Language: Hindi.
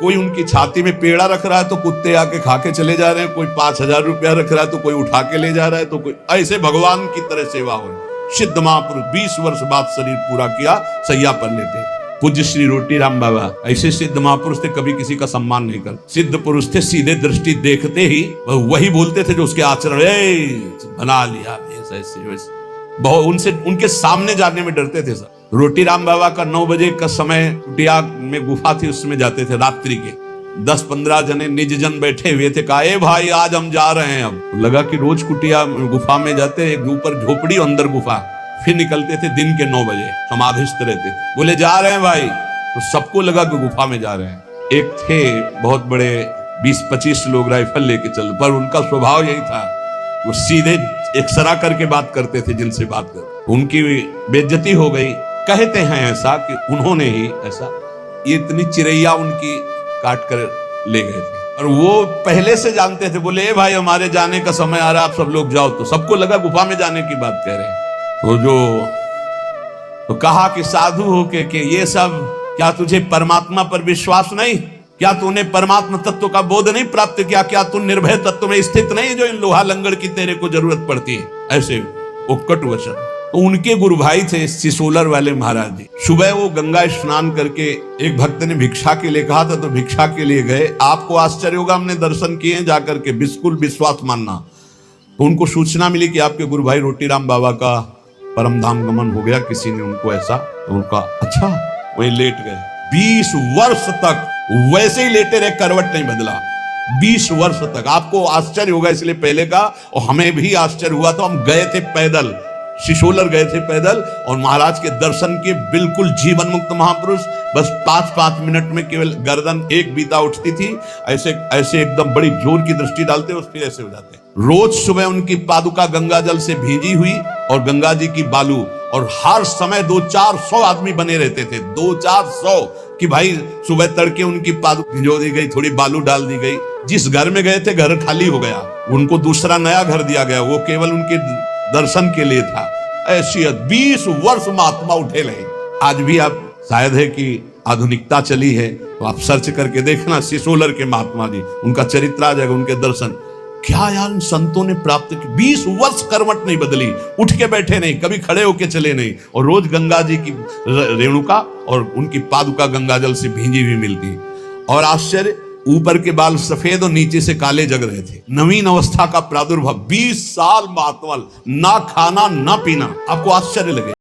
कोई उनकी छाती में पेड़ा रख रहा है तो कुत्ते आके खा के चले जा रहे हैं, कोई 5,000 रुपया रख रहा है तो कोई उठा के ले जा रहा है, तो कोई ऐसे भगवान की तरह सेवा हो। सिद्ध महापुरुष 20 वर्ष बाद शरीर पूरा किया, सैया पर लेटे। पूज्य श्री रोटी राम बाबा ऐसे सिद्ध महापुरुष थे, कभी किसी का सम्मान नहीं कर। सिद्ध पुरुष थे, सीधे दृष्टि देखते ही वही बोलते थे जो उसके आचरण बना लिया ऐसे वैसे। बहुत उनसे उनके सामने जाने में डरते थे सब। रोटी राम बाबा का 9 बजे का समय, कुटिया में गुफा थी उसमें जाते थे रात्रि के। 10-15 जने निज जन बैठे हुए थे। कहा ए भाई आज हम जा रहे हैं। अब लगा कि रोज कुटिया गुफा में जाते, एक ऊपर झोपड़ी अंदर गुफा, फिर निकलते थे दिन के 9 बजे समाधिस्थ रहते थे। बोले जा रहे हैं भाई, तो सबको लगा कि गुफा में जा रहे हैं। एक थे बहुत बड़े 20-25 लोग राइफल लेके चल, पर उनका स्वभाव यही था, वो सीधे एक्सरा करके बात करते थे जिनसे बात कर। उनकी बेइज्जती हो गई। कहते हैं ऐसा कि उन्होंने ही ऐसा, ये इतनी चिरैया उनकी काट कर ले गए थे और वो पहले से जानते थे। बोले ए भाई हमारे जाने का समय आ रहा है, आप सब लोग जाओ। तो सबको लगा गुफा में जाने की बात कह रहे हैं। तो कहा कि साधु हो के ये सब, क्या तुझे परमात्मा पर विश्वास नहीं? क्या तूने परमात्मा तत्व का बोध नहीं प्राप्त किया? क्या तू निर्भय तत्व में स्थित नहीं जो इन लोहा लंगड़ की तेरे को जरूरत पड़ती है? ऐसे उक्कट वचन। तो उनके गुरु भाई थे सिसोलर वाले महाराज जी। सुबह वो गंगा स्नान करके, एक भक्त ने भिक्षा के लिए कहा था तो भिक्षा के लिए गए। आपको आश्चर्य होगा, हमने दर्शन किए जाकर के, बिल्कुल विश्वास मानना। तो उनको सूचना मिली कि आपके गुरु भाई रोटी राम बाबा का परम धाम गमन हो गया, किसी ने उनको ऐसा। तो उनका अच्छा, वही लेट गए। 20 वर्ष तक वैसे ही लेटे रहे, करवट नहीं बदला। 20 वर्ष तक। आपको आश्चर्य होगा इसलिए पहले का, और हमें भी आश्चर्य हुआ। तो हम गए थे पैदल, सिसोलर गए थे पैदल, और महाराज के दर्शन किए। बिल्कुल जीवन मुक्त महापुरुष। बस 5-5 मिनट में केवल गर्दन एक बीता उठती थी, ऐसे ऐसे एकदम बड़ी जोर की दृष्टि डालते, उस फिर ऐसे हो जाते। रोज सुबह उनकी पादुका गंगा जल से भींजी हुई और गंगा जी की बालू, और हर समय 200-400 आदमी बने रहते थे। 200-400 कि भाई सुबह तड़के उनकी पादुका भिजो दी गई, थोड़ी बालू डाल दी गई। जिस घर में गए थे घर खाली हो गया, उनको दूसरा नया घर दिया गया, वो केवल उनके दर्शन के लिए था। ऐसी 20 वर्ष महात्मा उठे रहे। आज भी आप शायद है कि आधुनिकता चली है तो आप सर्च करके देखना, सिसोलर के महात्मा जी, उनका चरित्र आ जाएगा, उनके दर्शन। क्या यार संतों ने प्राप्त की। 20 वर्ष करवट नहीं बदली, उठ के बैठे नहीं, कभी खड़े होके चले नहीं, और रोज गंगा जी की रेणुका और उनकी पादुका गंगा जल से भींजी हुई मिलती। और आश्चर्य, ऊपर के बाल सफेद और नीचे से काले जग रहे थे। नवीन अवस्था का प्रादुर्भाव। 20 साल महात्मा, ना खाना ना पीना। आपको आश्चर्य लगे।